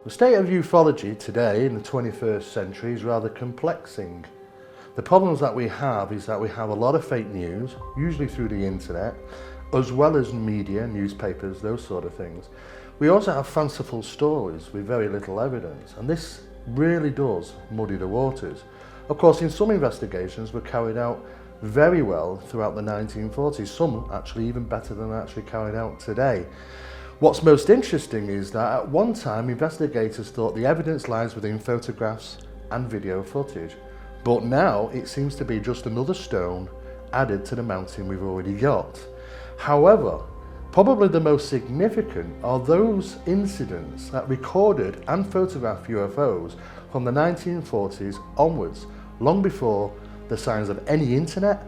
The state of ufology today in the 21st century is rather complexing. The problems that we have is that we have a lot of fake news, usually through the internet, as well as media, newspapers, those sort of things. We also have fanciful stories with very little evidence, and this really does muddy the waters. Of course, in some investigations were carried out very well throughout the 1940s, some actually even better than actually carried out today. What's most interesting is that at one time investigators thought the evidence lies within photographs and video footage, but now it seems to be just another stone added to the mountain we've already got. However, probably the most significant are those incidents that recorded and photographed UFOs from the 1940s onwards, long before the signs of any internet,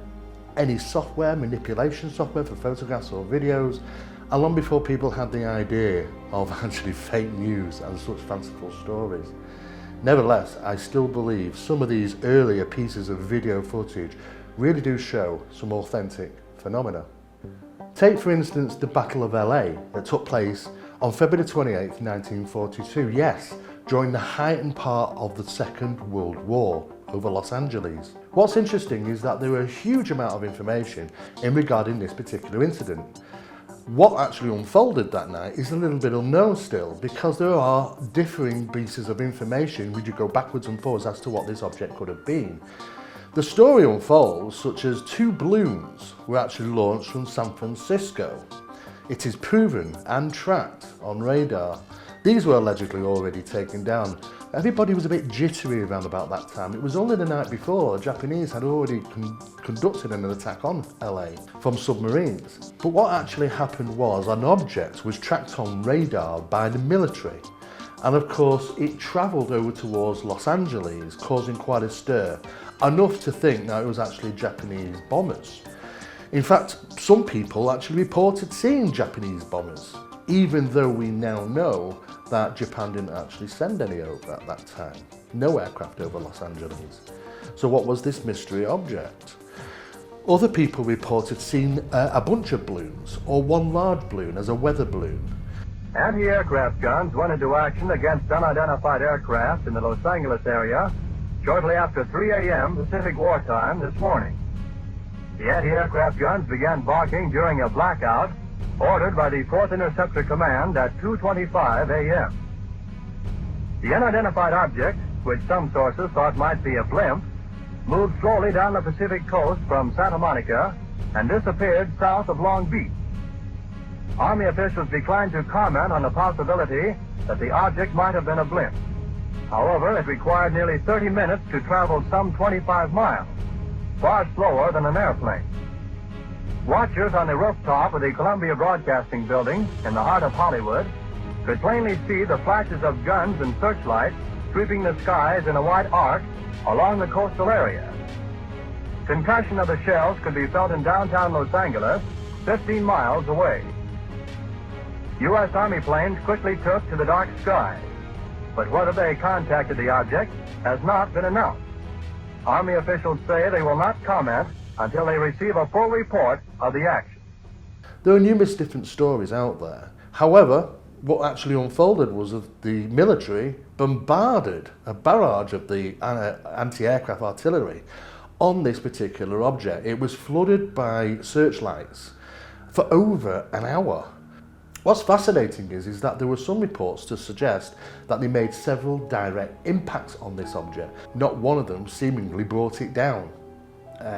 any software, manipulation software for photographs or videos, and long before people had the idea of actually fake news and such fanciful stories. Nevertheless, I still believe some of these earlier pieces of video footage really do show some authentic phenomena. Take for instance the Battle of LA that took place on February 28, 1942, yes, during the heightened part of the Second World War over Los Angeles. What's interesting is that there were a huge amount of information in regarding this particular incident. What actually unfolded that night is a little bit unknown still, because there are differing pieces of information which you go backwards and forwards as to what this object could have been. The story unfolds such as 2 balloons were actually launched from San Francisco. It is proven and tracked on radar. These were allegedly already taken down. Everybody was a bit jittery around about that time. It was only the night before the Japanese had already conducted an attack on LA from submarines. But what actually happened was an object was tracked on radar by the military. And of course it travelled over towards Los Angeles, causing quite a stir, enough to think that it was actually Japanese bombers. In fact, some people actually reported seeing Japanese bombers, even though we now know that Japan didn't actually send any over at that time. No aircraft over Los Angeles. So what was this mystery object? Other people reported seeing a bunch of balloons, or one large balloon as a weather balloon. Anti-aircraft guns went into action against unidentified aircraft in the Los Angeles area shortly after 3 a.m. Pacific wartime this morning. The anti-aircraft guns began barking during a blackout ordered by the 4th Interceptor Command at 2:25 a.m. The unidentified object, which some sources thought might be a blimp, moved slowly down the Pacific coast from Santa Monica and disappeared south of Long Beach. Army officials declined to comment on the possibility that the object might have been a blimp. However, it required nearly 30 minutes to travel some 25 miles, far slower than an airplane. Watchers on the rooftop of the Columbia Broadcasting Building in the heart of Hollywood could plainly see the flashes of guns and searchlights sweeping the skies in a wide arc along the coastal area. Concussion of the shells could be felt in downtown Los Angeles, 15 miles away. U.S. Army planes quickly took to the dark sky, but whether they contacted the object has not been announced. Army officials say they will not comment until they receive a full report of the action. There are numerous different stories out there. However, what actually unfolded was that the military bombarded a barrage of the anti-aircraft artillery on this particular object. It was flooded by searchlights for over an hour. What's fascinating is that there were some reports to suggest that they made several direct impacts on this object. Not one of them seemingly brought it down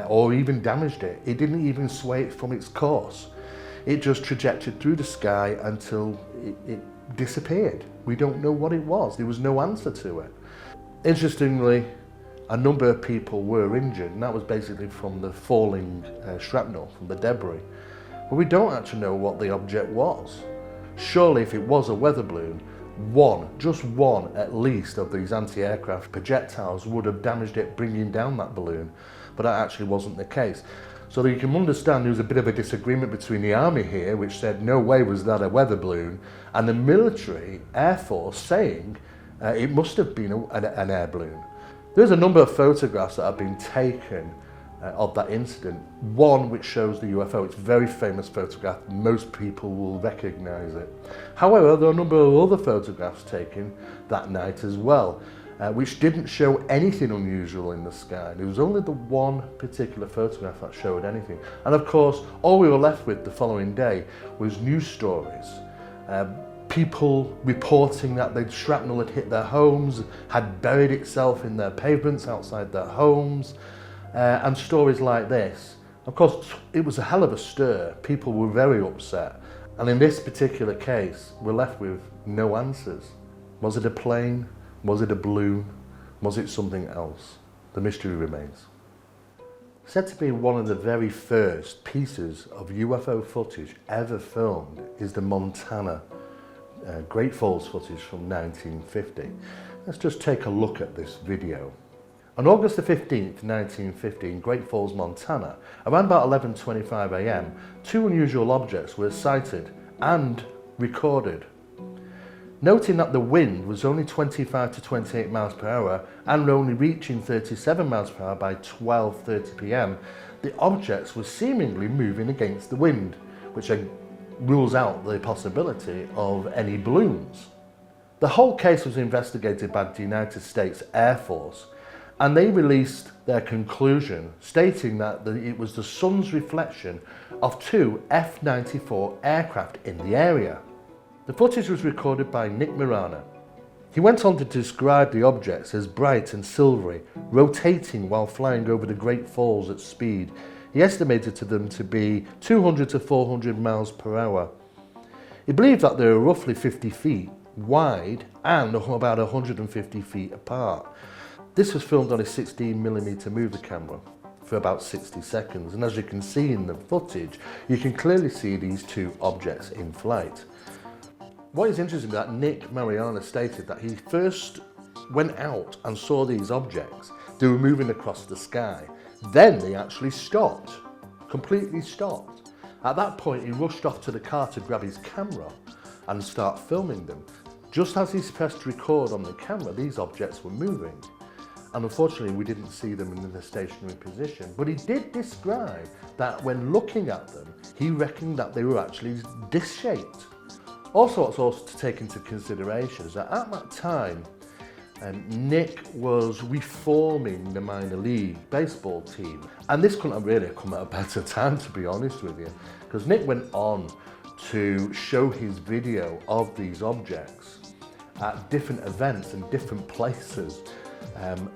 or even damaged it. It didn't even sway it from its course. It just trajected through the sky until it disappeared. We don't know what it was. There was no answer to it. Interestingly, a number of people were injured, and that was basically from the falling shrapnel, from the debris. But we don't actually know what the object was. Surely if it was a weather balloon, just one at least of these anti-aircraft projectiles would have damaged it, bringing down that balloon. But that actually wasn't the case. So you can understand there was a bit of a disagreement between the Army here, which said no way was that a weather balloon, and the military, Air Force, saying it must have been an air balloon. There's a number of photographs that have been taken of that incident. One which shows the UFO. It's a very famous photograph. Most people will recognize it. However, there are a number of other photographs taken that night as well, which didn't show anything unusual in the sky. There was only the one particular photograph that showed anything. And of course, all we were left with the following day was news stories. People reporting that the shrapnel had hit their homes, had buried itself in their pavements outside their homes, and stories like this. Of course, it was a hell of a stir. People were very upset. And in this particular case, we're left with no answers. Was it a plane? Was it a balloon? Was it something else? The mystery remains. Said to be one of the very first pieces of UFO footage ever filmed is the Montana Great Falls footage from 1950. Let's just take a look at this video. On August the 15th, 1950, in Great Falls, Montana, around about 11:25 a.m., two unusual objects were sighted and recorded. Noting that the wind was only 25 to 28 miles per hour and only reaching 37 miles per hour by 12:30 p.m, the objects were seemingly moving against the wind, which rules out the possibility of any balloons. The whole case was investigated by the United States Air Force, and they released their conclusion stating that it was the sun's reflection of two F-94 aircraft in the area. The footage was recorded by Nick Mera. He went on to describe the objects as bright and silvery, rotating while flying over the Great Falls at speed. He estimated them to be 200 to 400 miles per hour. He believed that they were roughly 50 feet wide and about 150 feet apart. This was filmed on a 16mm movie camera for about 60 seconds, and as you can see in the footage, you can clearly see these two objects in flight. What is interesting is that Nick Mera stated that he first went out and saw these objects. They were moving across the sky. Then they actually stopped, completely stopped. At that point, he rushed off to the car to grab his camera and start filming them. Just as he pressed record on the camera, these objects were moving. And unfortunately, we didn't see them in the stationary position. But he did describe that when looking at them, he reckoned that they were actually disc-shaped. Also, what's also to take into consideration is that at that time, Nick was reforming the minor league baseball team. And this couldn't have really come at a better time, to be honest with you, because Nick went on to show his video of these objects at different events and different places,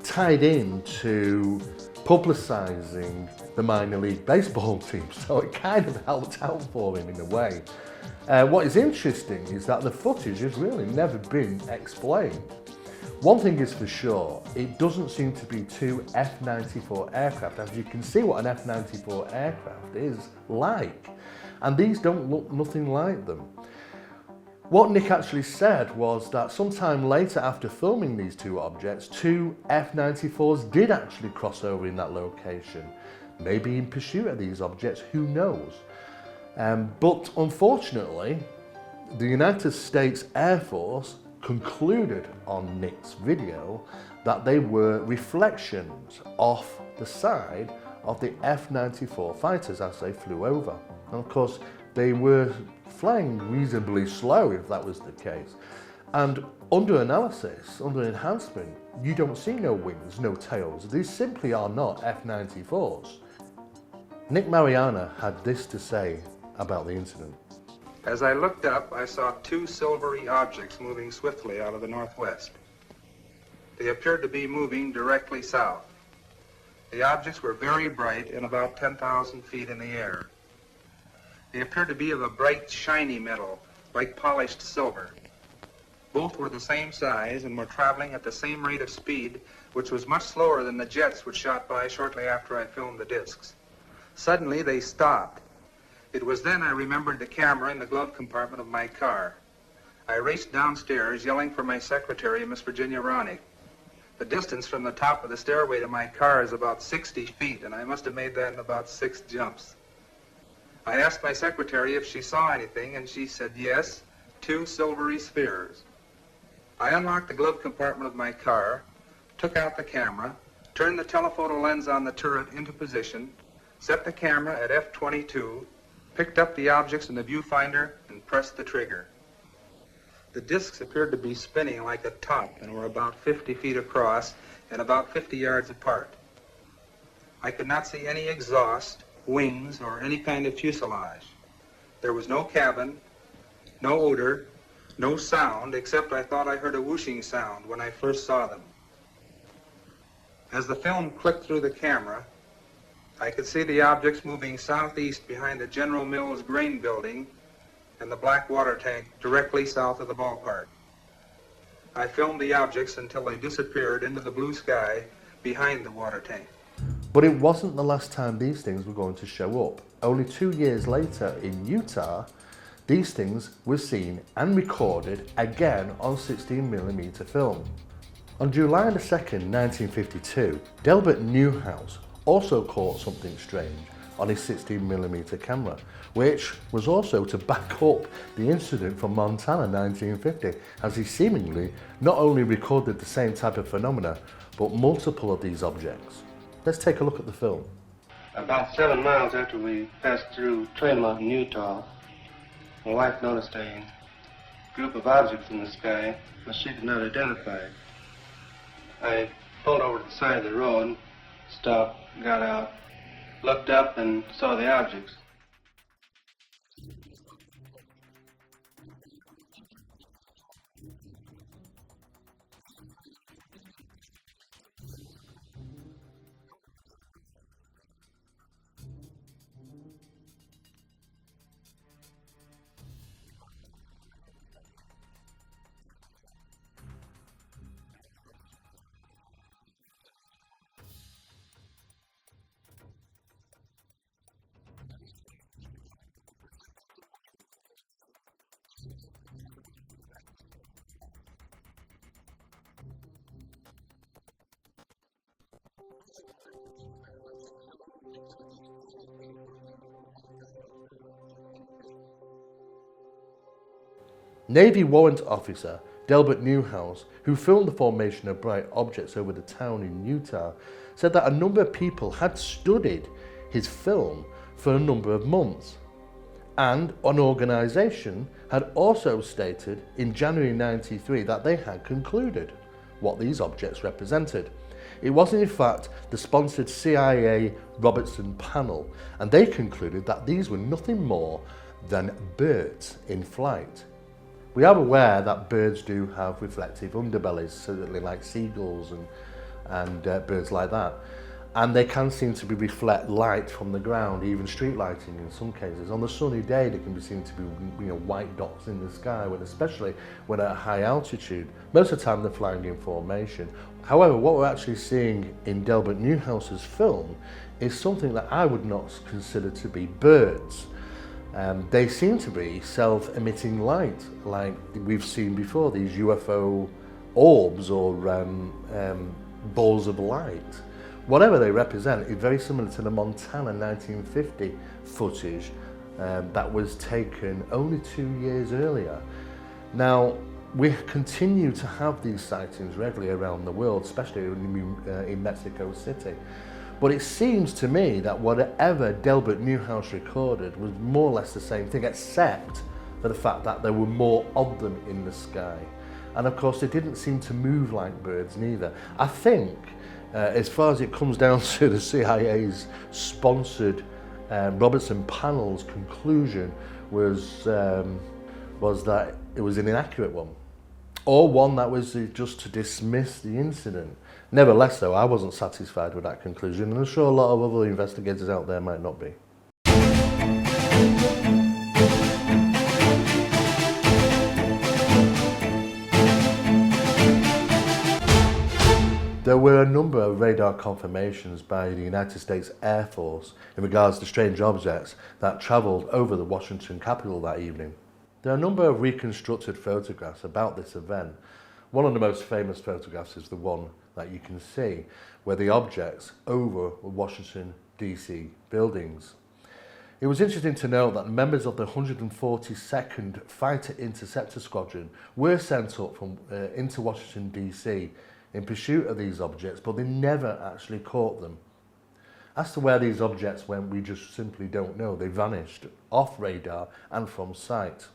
tied in to publicising the minor league baseball team. So it kind of helped out for him in a way. What is interesting is that the footage has really never been explained. One thing is for sure, it doesn't seem to be two F-94 aircraft, as you can see what an F-94 aircraft is like. And these don't look nothing like them. What Nick actually said was that sometime later after filming these two objects, two F-94s did actually cross over in that location. Maybe in pursuit of these objects, who knows? But unfortunately, the United States Air Force concluded on Nick's video that they were reflections off the side of the F-94 fighters as they flew over. And of course, they were flying reasonably slow if that was the case. And under analysis, under enhancement, you don't see no wings, no tails. These simply are not F-94s. Nick Mera had this to say about the incident. As I looked up, I saw two silvery objects moving swiftly out of the northwest. They appeared to be moving directly south. The objects were very bright and about 10,000 feet in the air. They appeared to be of a bright, shiny metal, like polished silver. Both were the same size and were traveling at the same rate of speed, which was much slower than the jets which shot by shortly after I filmed the discs. Suddenly, they stopped. It was then I remembered the camera in the glove compartment of my car. I raced downstairs, yelling for my secretary, Miss Virginia Ronick. The distance from the top of the stairway to my car is about 60 feet, and I must have made that in about 6 jumps. I asked my secretary if she saw anything, and she said yes, 2 silvery spheres. I unlocked the glove compartment of my car, took out the camera, turned the telephoto lens on the turret into position, set the camera at f/22, picked up the objects in the viewfinder, and pressed the trigger. The discs appeared to be spinning like a top and were about 50 feet across and about 50 yards apart. I could not see any exhaust, wings, or any kind of fuselage. There was no cabin, no odor, no sound, except I thought I heard a whooshing sound when I first saw them. As the film clicked through the camera, I could see the objects moving southeast behind the General Mills grain building and the black water tank directly south of the ballpark. I filmed the objects until they disappeared into the blue sky behind the water tank. But it wasn't the last time these things were going to show up. Only 2 years later in Utah, these things were seen and recorded again on 16mm film. On July 2nd, 1952, Delbert Newhouse also caught something strange on his 16mm camera, which was also to back up the incident from Montana 1950, as he seemingly not only recorded the same type of phenomena, but multiple of these objects. Let's take a look at the film. About 7 miles after we passed through Trail Mountain, Utah, my wife noticed a group of objects in the sky, but she could not identify it. I pulled over to the side of the road, stopped, got out, looked up, and saw the objects. Navy warrant officer Delbert Newhouse, who filmed the formation of bright objects over the town in Utah, said that a number of people had studied his film for a number of months. And an organisation had also stated in January 93 that they had concluded what these objects represented. It was in fact the sponsored CIA Robertson panel, and they concluded that these were nothing more than birds in flight. We are aware that birds do have reflective underbellies, certainly like seagulls and birds like that. And they can seem to reflect light from the ground, even street lighting in some cases. On a sunny day, they can be seen to be white dots in the sky, especially when at high altitude. Most of the time they're flying in formation. However, what we're actually seeing in Delbert Newhouse's film is something that I would not consider to be birds. They seem to be self-emitting light, like we've seen before, these UFO orbs or balls of light. Whatever they represent is very similar to the Montana 1950 footage that was taken only 2 years earlier. Now, we continue to have these sightings regularly around the world, especially in Mexico City. But it seems to me that whatever Delbert Newhouse recorded was more or less the same thing, except for the fact that there were more of them in the sky. And of course, they didn't seem to move like birds neither. I think, as far as it comes down to the CIA's sponsored Robertson panel's conclusion was that it was an inaccurate one, or one that was just to dismiss the incident. Nevertheless, though, I wasn't satisfied with that conclusion, and I'm sure a lot of other investigators out there might not be. There were a number of radar confirmations by the United States Air Force in regards to strange objects that travelled over the Washington Capitol that evening. There are a number of reconstructed photographs about this event. One of the most famous photographs is the one that you can see, where the objects over Washington DC buildings. It was interesting to note that members of the 142nd Fighter Interceptor Squadron were sent up from into Washington DC in pursuit of these objects, but they never actually caught them. As to where these objects went, we just simply don't know. They vanished off radar and from sight.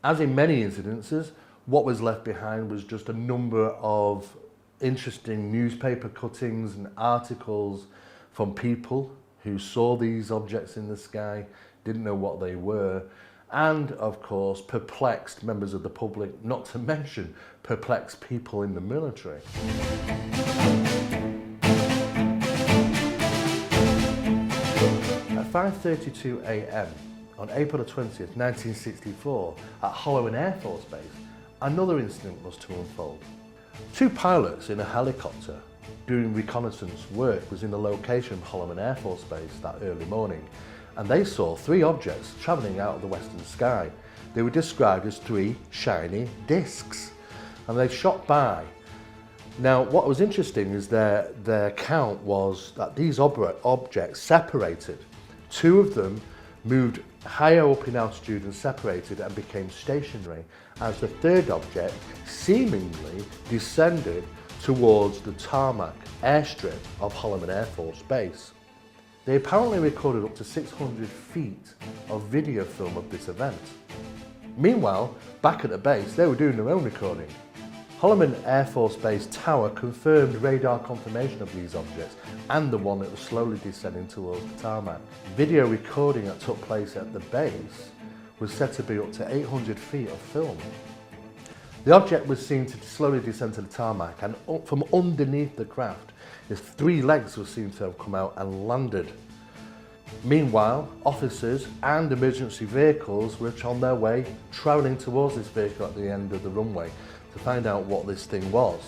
As in many incidences, what was left behind was just a number of interesting newspaper cuttings and articles from people who saw these objects in the sky, didn't know what they were, and of course perplexed members of the public, not to mention perplexed people in the military. At 5:32 a.m. on April the 20th, 1964, at Holloman Air Force Base, another incident was to unfold. Two pilots in a helicopter doing reconnaissance work was in the location of Holloman Air Force Base that early morning, and they saw three objects travelling out of the western sky. They were described as three shiny discs, and they shot by. Now, what was interesting is their count was that these objects separated. Two of them moved higher up in altitude and separated and became stationary, as the third object seemingly descended towards the tarmac airstrip of Holloman Air Force Base. They apparently recorded up to 600 feet of video film of this event. Meanwhile, back at the base, they were doing their own recording. Holloman Air Force Base Tower confirmed radar confirmation of these objects and the one that was slowly descending towards the tarmac. Video recording that took place at the base was said to be up to 800 feet of film. The object was seen to slowly descend to the tarmac, and from underneath the craft, its three legs were seen to have come out and landed. Meanwhile, officers and emergency vehicles were on their way, travelling towards this vehicle at the end of the runway to find out what this thing was.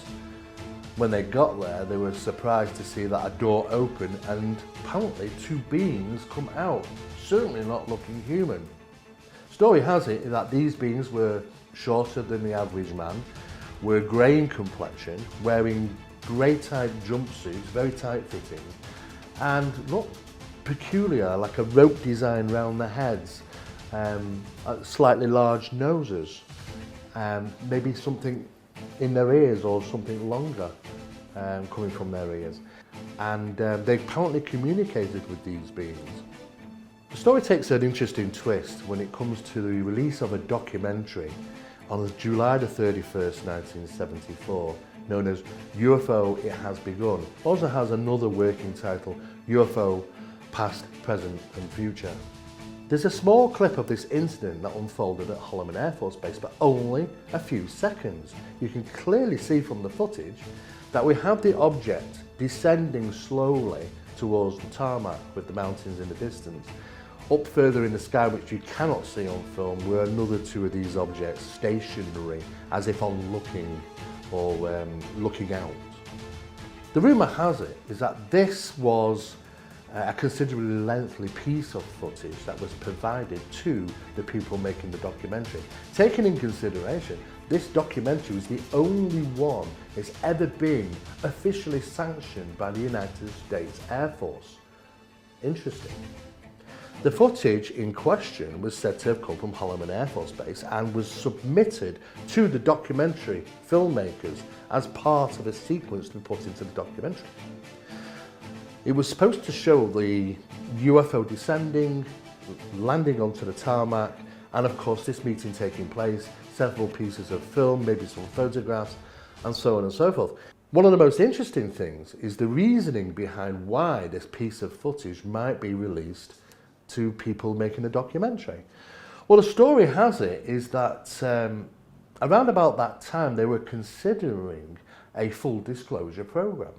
When they got there, they were surprised to see that a door opened and apparently two beings come out, certainly not looking human. Story has it that these beings were shorter than the average man, were grey in complexion, wearing grey tight jumpsuits, very tight fitting, and looked peculiar, like a rope design round the heads, slightly large noses, maybe something in their ears or something longer coming from their ears. And they apparently communicated with these beings. The story takes an interesting twist when it comes to the release of a documentary on July the 31st, 1974, known as UFO It Has Begun. It also has another working title, UFO Past, Present and Future. There's a small clip of this incident that unfolded at Holloman Air Force Base, but only a few seconds. You can clearly see from the footage that we have the object descending slowly towards the tarmac with the mountains in the distance. Up further in the sky, which you cannot see on film, were another two of these objects stationary, as if on looking or looking out. The rumour has it is that this was a considerably lengthy piece of footage that was provided to the people making the documentary. Taken in consideration, this documentary was the only one that's ever been officially sanctioned by the United States Air Force. Interesting. The footage in question was said to have come from Holloman Air Force Base and was submitted to the documentary filmmakers as part of a sequence to be put into the documentary. It was supposed to show the UFO descending, landing onto the tarmac, and of course this meeting taking place, several pieces of film, maybe some photographs, and so on and so forth. One of the most interesting things is the reasoning behind why this piece of footage might be released to people making a documentary. Well, the story has it is that around about that time they were considering a full disclosure program.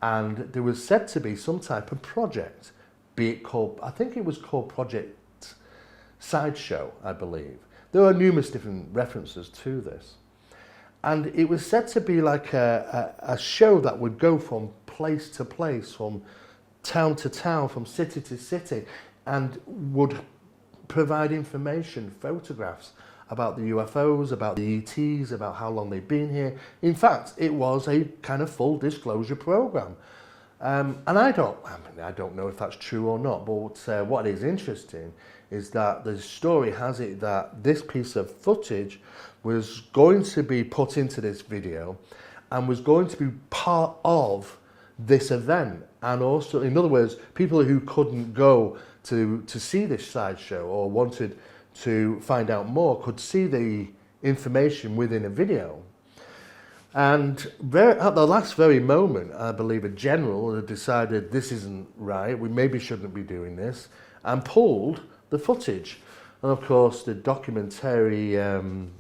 And there was said to be some type of project, be it called, I think it was called Project Sideshow, I believe. There are numerous different references to this. And it was said to be like a show that would go from place to place, from town to town, from city to city, and would provide information, photographs about the UFOs, about the ETs, about how long they've been here. In fact, it was a kind of full disclosure program. And I don't know if that's true or not, but what is interesting is that the story has it that this piece of footage was going to be put into this video, and was going to be part of this event. And also, in other words, people who couldn't go to see this sideshow or wanted to find out more could see the information within a video. And at the last very moment, I believe a general had decided this isn't right, we maybe shouldn't be doing this, and pulled the footage. And of course, the documentary, and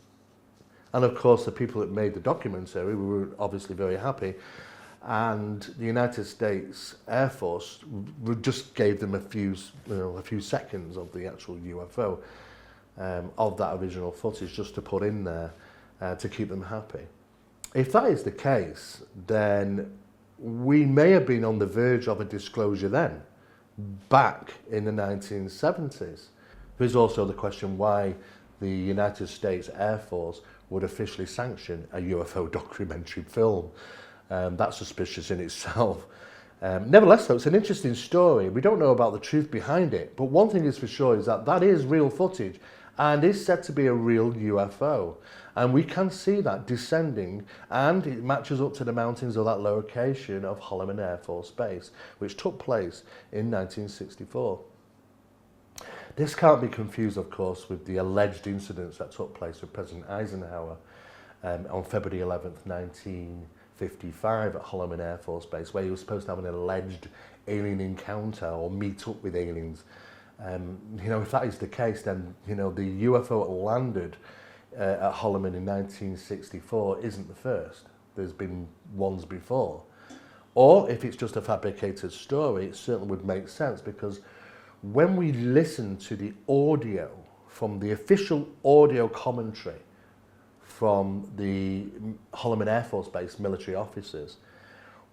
of course the people that made the documentary were obviously very happy. And the United States Air Force just gave them a few seconds of the actual UFO, of that original footage, just to put in there to keep them happy. If that is the case, then we may have been on the verge of a disclosure then, back in the 1970s. There's also the question why the United States Air Force would officially sanction a UFO documentary film. That's suspicious in itself. Nevertheless, though, it's an interesting story. We don't know about the truth behind it, but one thing is for sure is that is real footage and is said to be a real UFO. And we can see that descending, and it matches up to the mountains of that location of Holloman Air Force Base, which took place in 1964. This can't be confused, of course, with the alleged incidents that took place with President Eisenhower on February 11th, 1955 at Holloman Air Force Base, where he was supposed to have an alleged alien encounter or meet up with aliens. If that is the case, then the UFO that landed at Holloman in 1964 isn't the first. There's been ones before. Or if it's just a fabricated story, it certainly would make sense, because when we listen to the audio from the official audio commentary from the Holloman Air Force Base military officers,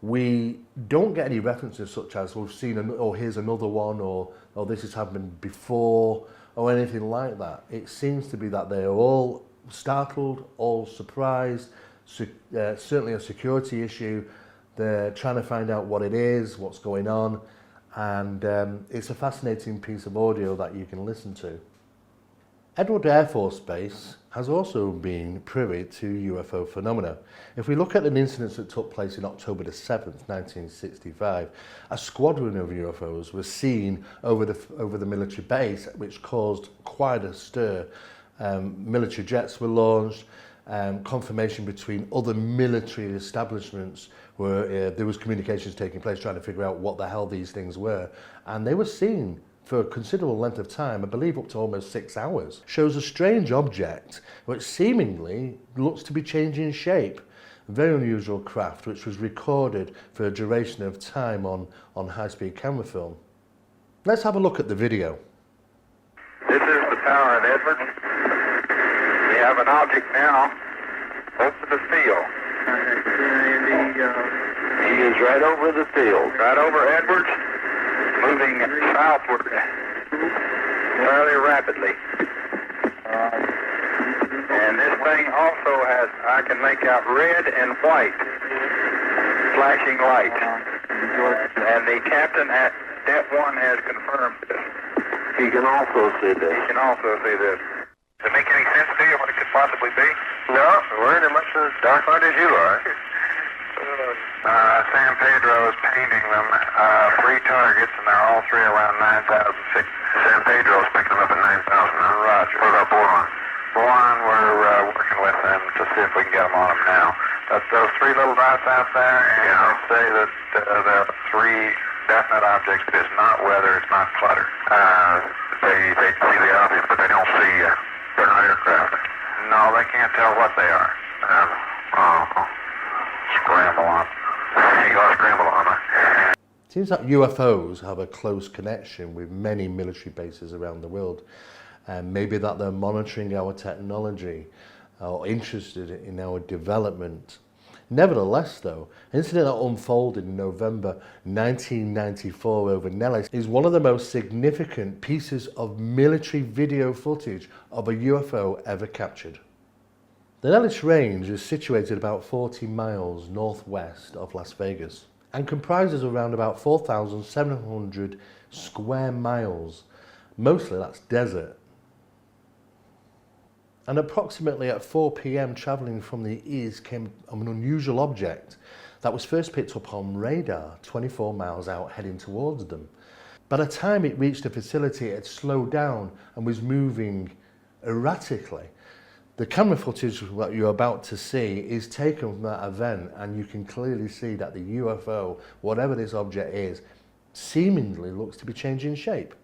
we don't get any references such as we've seen, or here's another one, or this has happened before, or anything like that. It seems to be that they are all startled, all surprised, certainly a security issue. They're trying to find out what it is, what's going on, and it's a fascinating piece of audio that you can listen to. Edward Air Force Base has also been privy to UFO phenomena. If we look at an incident that took place in October the 7th, 1965, a squadron of UFOs was seen over the military base, which caused quite a stir. Military jets were launched, confirmation between other military establishments where there was communications taking place trying to figure out what the hell these things were, and they were seen for a considerable length of time, I believe up to almost 6 hours. Shows a strange object which seemingly looks to be changing shape. A very unusual craft which was recorded for a duration of time on high-speed camera film. Let's have a look at the video. This is the tower at Edwards. We have an object now over the field. He is right over the field. Right over Edwards, moving southward fairly rapidly. And this thing also has, I can make out red and white flashing lights. And the captain at Dep 1 has confirmed this. He can also see this. He can also see this. Does it make any sense to you what it could possibly be? No, we're in as much as dark night as you are. San Pedro is painting them, 3 targets, and they're all 3 around 9,006. San Pedro's picking them up at 9,000. Roger. What about Boron? Boron, we're working with them to see if we can get them on them now. That's those 3 little dots out there, and they say that there are 3 definite objects. It is not weather, it's not clutter. They see the objects, but they don't see, they're not aircraft. No, they can't tell what they are. Scramble on. You gotta scramble on, huh? It seems that UFOs have a close connection with many military bases around the world. Maybe that they're monitoring our technology or interested in our development. Nevertheless, though, an incident that unfolded in November 1994 over Nellis is one of the most significant pieces of military video footage of a UFO ever captured. The Nellis Range is situated about 40 miles northwest of Las Vegas and comprises around about 4,700 square miles. Mostly that's desert. And approximately at 4 p.m, travelling from the east came an unusual object that was first picked up on radar 24 miles out heading towards them. By the time it reached the facility, it had slowed down and was moving erratically. The camera footage that you're about to see is taken from that event, and you can clearly see that the UFO, whatever this object is, seemingly looks to be changing shape.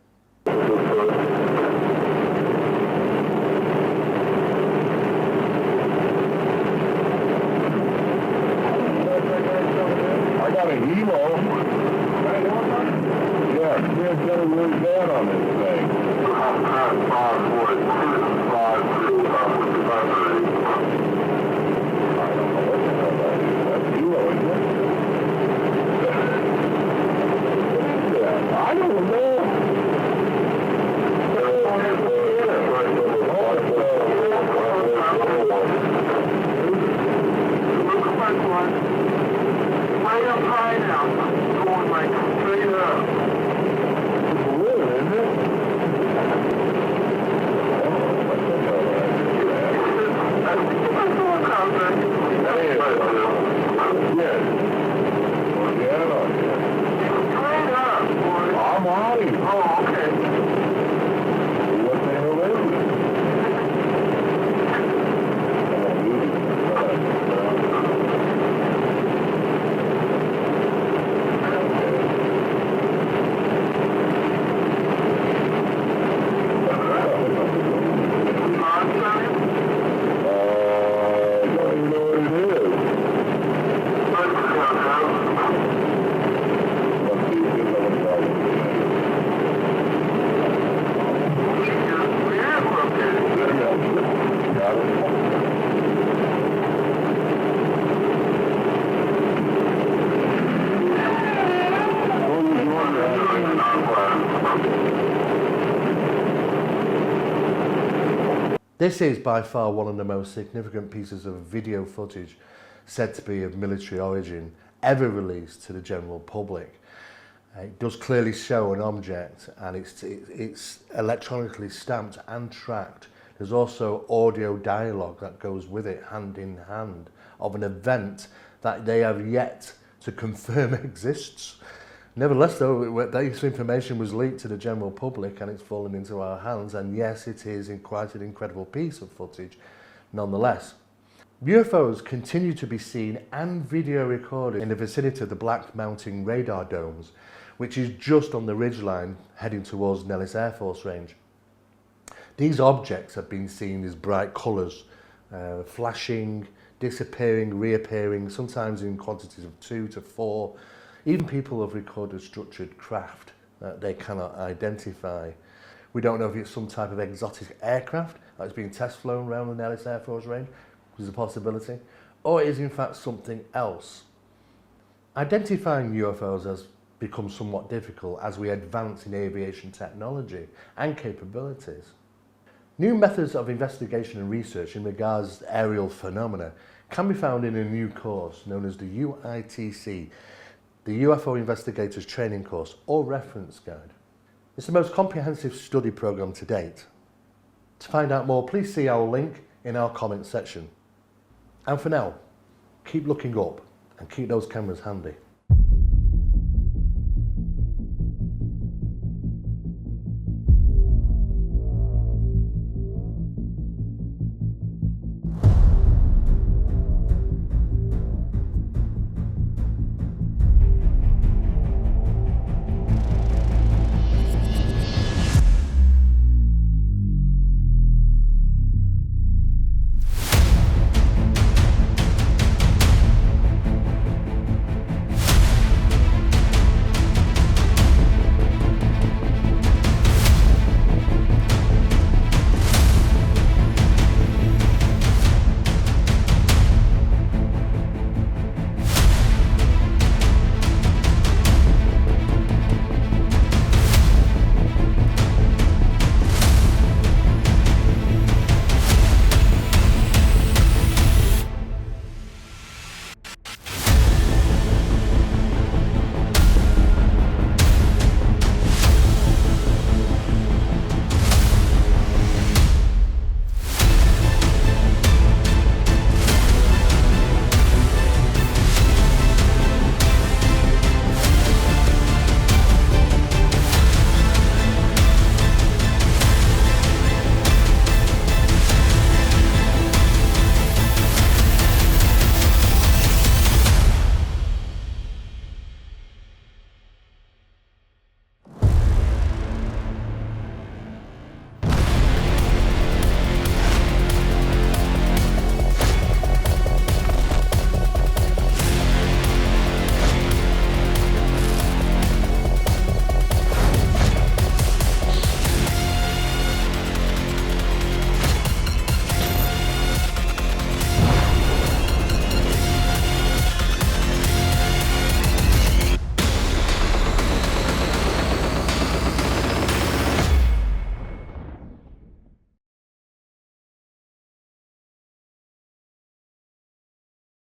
This is by far one of the most significant pieces of video footage said to be of military origin ever released to the general public. It does clearly show an object, and it's electronically stamped and tracked. There's also audio dialogue that goes with it, hand in hand, of an event that they have yet to confirm exists. Nevertheless, though, this information was leaked to the general public and it's fallen into our hands, and yes, it is quite an incredible piece of footage nonetheless. UFOs continue to be seen and video recorded in the vicinity of the Black Mountain radar domes, which is just on the ridgeline heading towards Nellis Air Force Range. These objects have been seen as bright colours, flashing, disappearing, reappearing, sometimes in quantities of 2 to 4. Even people have recorded structured craft that they cannot identify. We don't know if it's some type of exotic aircraft that's being test flown around the Nellis Air Force Range, which is a possibility, or it is in fact something else. Identifying UFOs has become somewhat difficult as we advance in aviation technology and capabilities. New methods of investigation and research in regards to aerial phenomena can be found in a new course known as the UITC, the UFO Investigators Training Course or Reference Guide. It's the most comprehensive study programme to date. To find out more, please see our link in our comments section. And for now, keep looking up and keep those cameras handy.